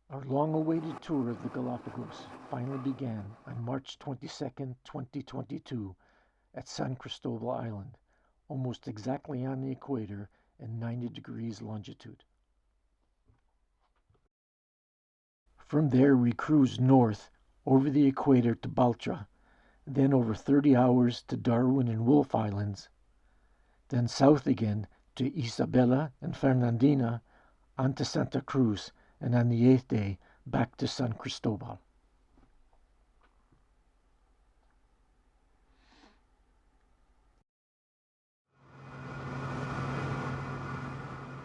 Our long-awaited tour of the Galapagos finally began on March 22nd, 2022 at San Cristobal Island, almost exactly on the equator and 90 degrees longitude. From there we cruised north over the equator to Baltra, then over 30 hours to Darwin and Wolf Islands, then south again to Isabela and Fernandina, on to Santa Cruz, and on the 8th day back to San Cristobal.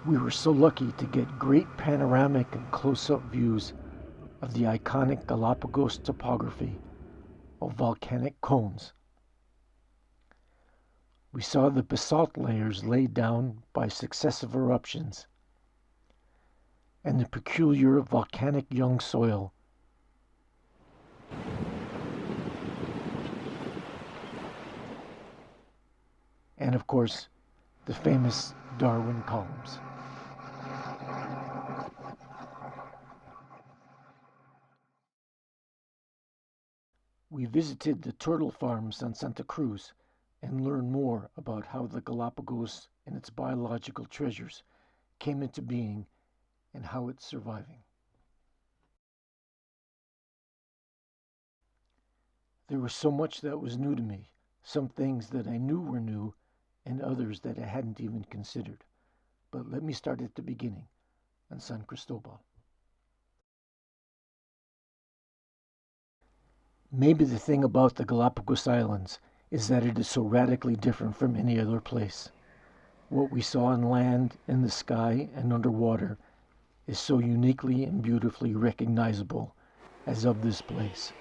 We were so lucky to get great panoramic and close-up views of the iconic Galapagos topography of volcanic cones. We saw the basalt layers laid down by successive eruptions and the peculiar volcanic young soil. And of course, the famous Darwin columns. We visited the turtle farms on Santa Cruz and learned more about how the Galapagos and its biological treasures came into being and how it's surviving. There was so much that was new to me, some things that I knew were new and others that I hadn't even considered. But let me start at the beginning, on San Cristobal. Maybe the thing about the Galapagos Islands is that it is so radically different from any other place. What we saw on land, in the sky, and underwater is so uniquely and beautifully recognizable as of this place.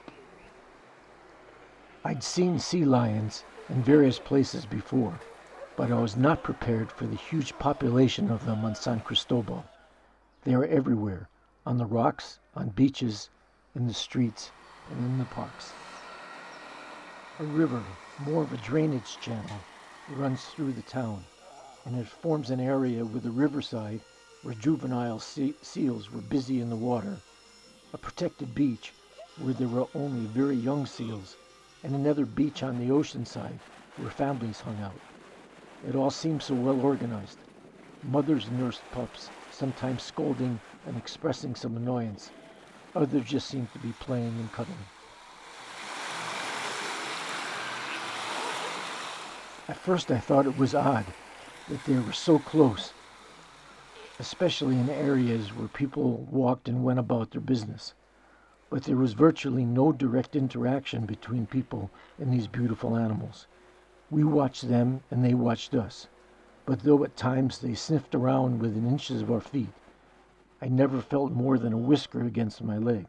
I'd seen sea lions in various places before, but I was not prepared for the huge population of them on San Cristobal. They are everywhere, on the rocks, on beaches, in the streets, and in the parks. A river, more of a drainage channel, runs through the town, and it forms an area with a riverside where juvenile seals were busy in the water, a protected beach where there were only very young seals, and another beach on the ocean side where families hung out. It all seemed so well organized. Mothers nursed pups, sometimes scolding and expressing some annoyance. Others just seemed to be playing and cuddling. At first I thought it was odd that they were so close, especially in areas where people walked and went about their business. But there was virtually no direct interaction between people and these beautiful animals. We watched them and they watched us. But though at times they sniffed around within inches of our feet, I never felt more than a whisker against my leg.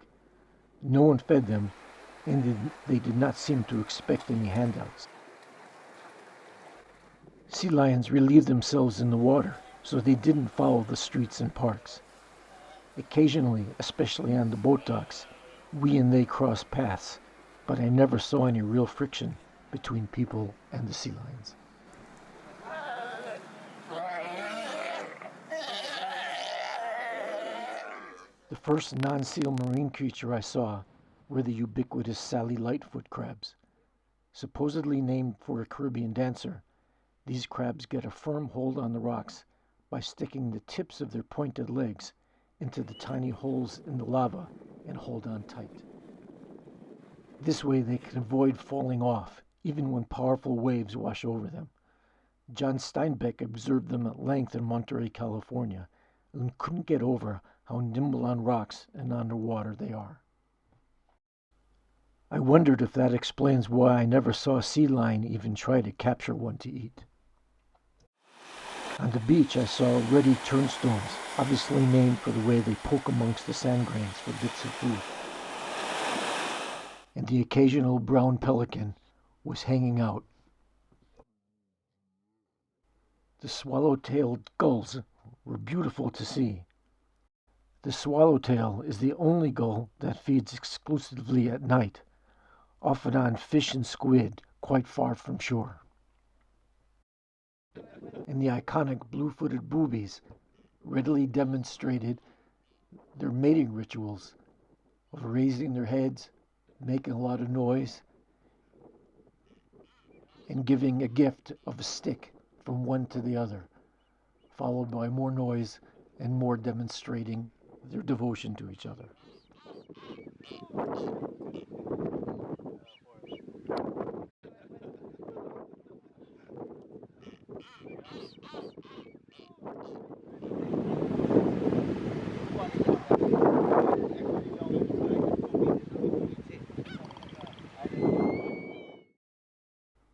No one fed them, and they did not seem to expect any handouts. Sea lions relieved themselves in the water, so they didn't follow the streets and parks. Occasionally, especially on the boat docks, we and they crossed paths, but I never saw any real friction between people and the sea lions. The first non-seal marine creature I saw were the ubiquitous Sally Lightfoot crabs. Supposedly named for a Caribbean dancer, these crabs get a firm hold on the rocks by sticking the tips of their pointed legs into the tiny holes in the lava and hold on tight. This way they can avoid falling off, even when powerful waves wash over them. John Steinbeck observed them at length in Monterey, California, and couldn't get over how nimble on rocks and underwater they are. I wondered if that explains why I never saw a sea lion even try to capture one to eat. On the beach I saw ruddy turnstones, obviously named for the way they poke amongst the sand grains for bits of food. And the occasional brown pelican was hanging out. The swallow-tailed gulls were beautiful to see. The swallowtail is the only gull that feeds exclusively at night, often on fish and squid quite far from shore. And the iconic blue-footed boobies readily demonstrated their mating rituals of raising their heads, making a lot of noise, and giving a gift of a stick from one to the other, followed by more noise and more demonstrating their devotion to each other.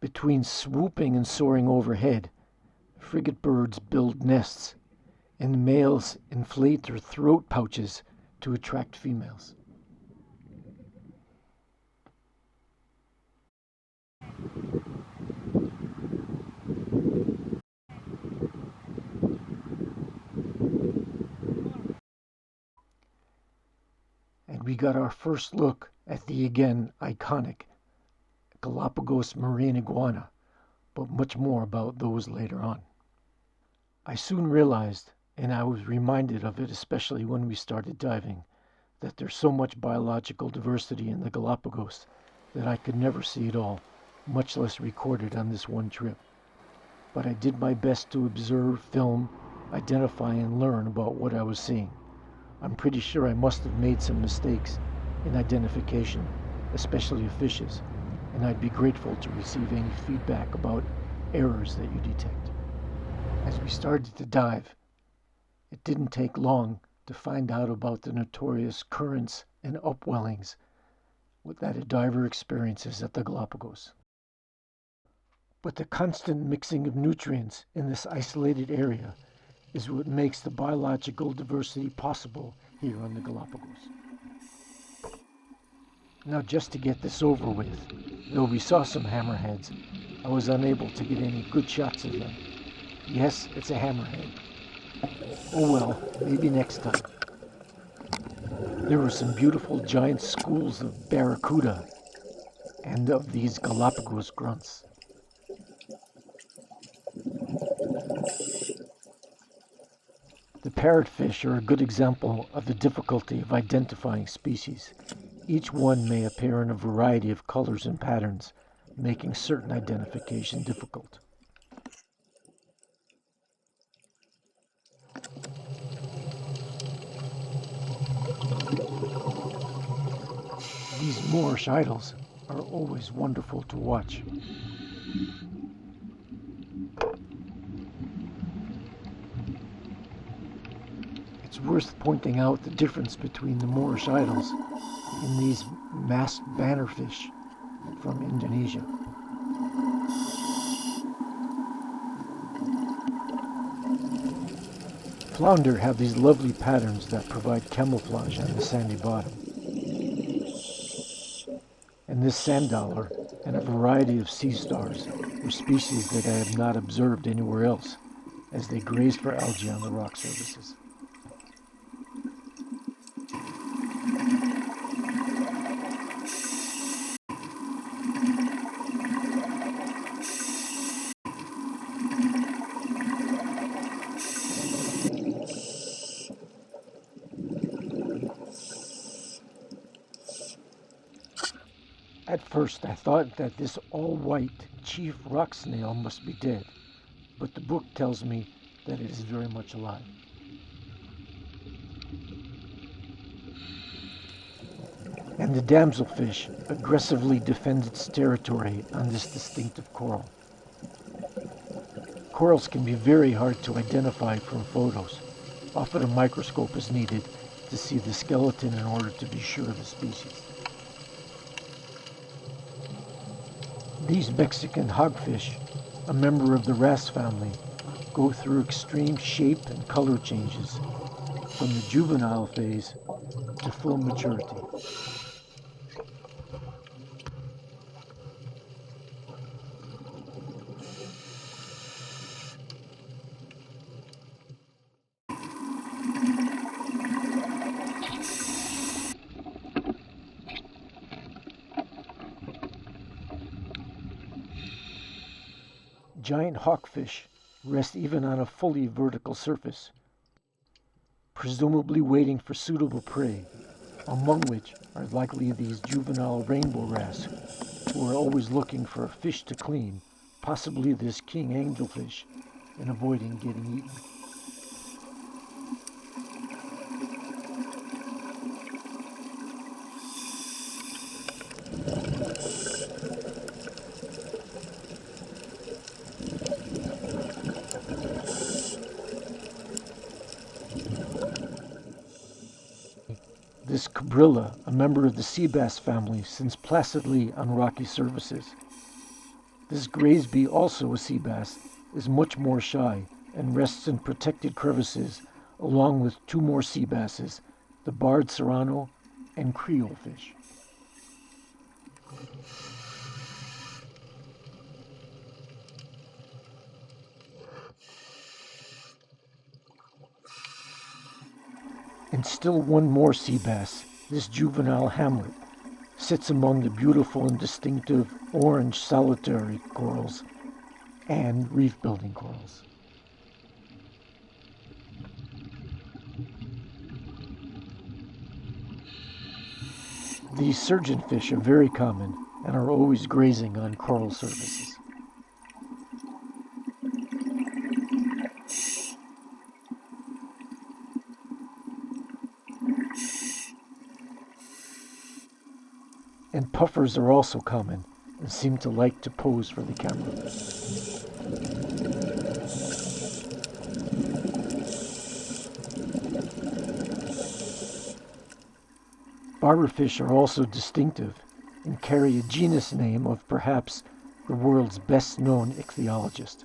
Between swooping and soaring overhead, frigate birds build nests, and males inflate their throat pouches to attract females. And we got our first look at the again iconic Galapagos marine iguana, but much more about those later on. I soon realized, and I was reminded of it especially when we started diving, that there's so much biological diversity in the Galapagos that I could never see it all, much less record it on this one trip. But I did my best to observe, film, identify, and learn about what I was seeing. I'm pretty sure I must have made some mistakes in identification, especially of fishes, and I'd be grateful to receive any feedback about errors that you detect. As we started to dive, it didn't take long to find out about the notorious currents and upwellings that a diver experiences at the Galapagos. But the constant mixing of nutrients in this isolated area is what makes the biological diversity possible here on the Galapagos. Now, just to get this over with, though we saw some hammerheads, I was unable to get any good shots of them. Yes, it's a hammerhead. Oh well, maybe next time. There were some beautiful giant schools of barracuda and of these Galapagos grunts. The parrotfish are a good example of the difficulty of identifying species. Each one may appear in a variety of colors and patterns, making certain identification difficult. These Moorish idols are always wonderful to watch. It's worth pointing out the difference between the Moorish idols and these masked bannerfish from Indonesia. Flounder have these lovely patterns that provide camouflage on the sandy bottom. And this sand dollar and a variety of sea stars are species that I have not observed anywhere else, as they graze for algae on the rock surfaces. At first I thought that this all-white chief rock snail must be dead, but the book tells me that it is very much alive. And the damselfish aggressively defends its territory on this distinctive coral. Corals can be very hard to identify from photos. Often a microscope is needed to see the skeleton in order to be sure of the species. These Mexican hogfish, a member of the wrasse family, go through extreme shape and color changes from the juvenile phase to full maturity. Giant hawkfish rest even on a fully vertical surface, presumably waiting for suitable prey, among which are likely these juvenile rainbow wrasse, who are always looking for a fish to clean, possibly this king angelfish, and avoiding getting eaten. This cabrilla, a member of the sea bass family, sits placidly on rocky surfaces. This Graysby, also a sea bass, is much more shy and rests in protected crevices, along with two more sea basses, the barred serrano and creole fish. And still one more sea bass, this juvenile hamlet, sits among the beautiful and distinctive orange solitary corals and reef-building corals. These surgeonfish are very common and are always grazing on coral surfaces. And puffers are also common and seem to like to pose for the camera. Barberfish are also distinctive and carry a genus name of perhaps the world's best known ichthyologist.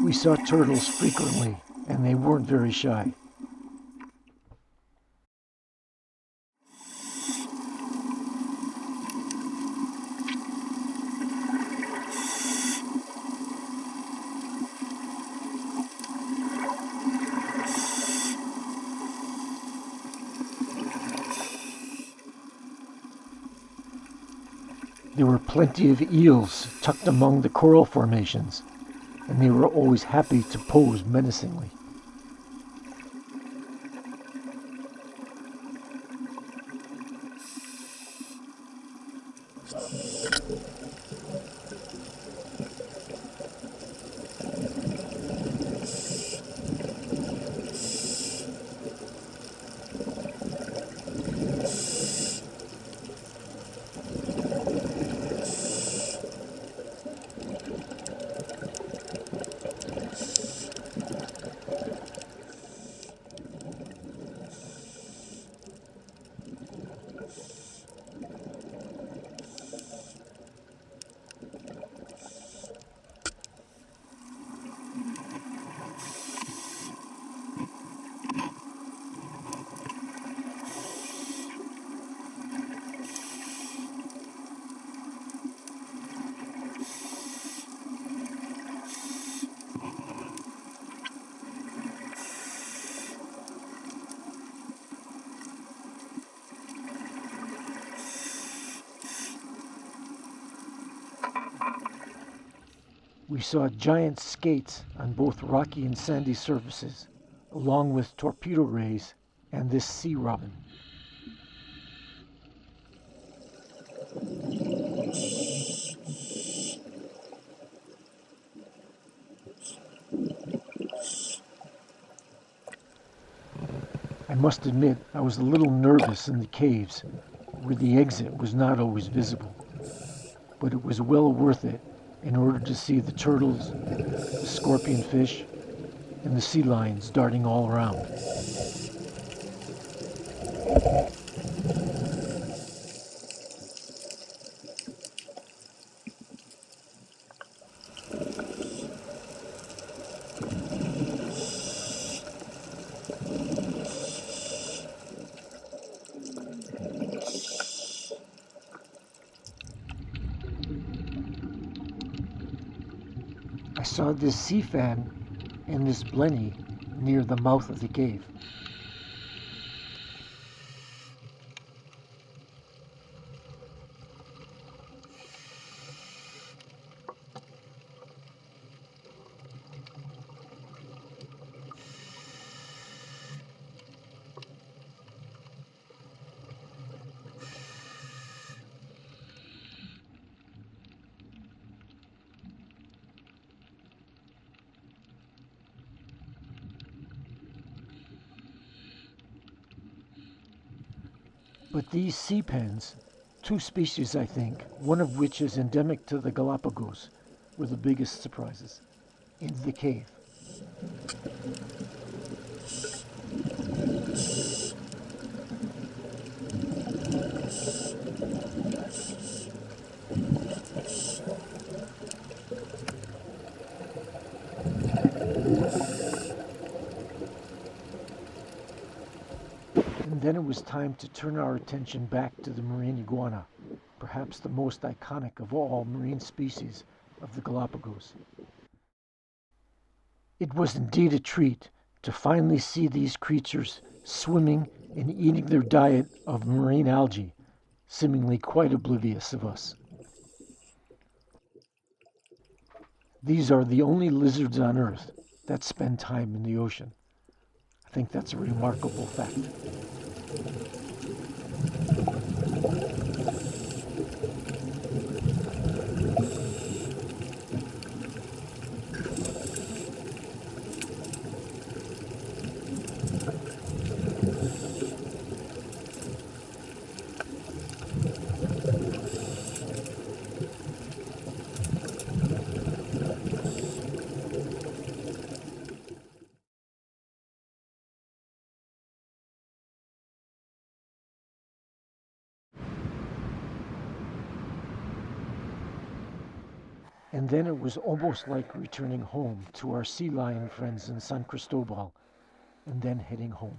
We saw turtles frequently, and they weren't very shy. There were plenty of eels tucked among the coral formations, and they were always happy to pose menacingly. We saw giant skates on both rocky and sandy surfaces, along with torpedo rays and this sea robin. I must admit I was a little nervous in the caves, where the exit was not always visible, but it was well worth it in order to see the turtles, the scorpion fish, and the sea lions darting all around. I saw this sea fan and this blenny near the mouth of the cave. But these sea pens, two species I think, one of which is endemic to the Galapagos, were the biggest surprises. In the cave. And then it was time to turn our attention back to the marine iguana, perhaps the most iconic of all marine species of the Galapagos. It was indeed a treat to finally see these creatures swimming and eating their diet of marine algae, seemingly quite oblivious of us. These are the only lizards on Earth that spend time in the ocean. I think that's a remarkable fact. And then it was almost like returning home to our sea lion friends in San Cristobal and then heading home.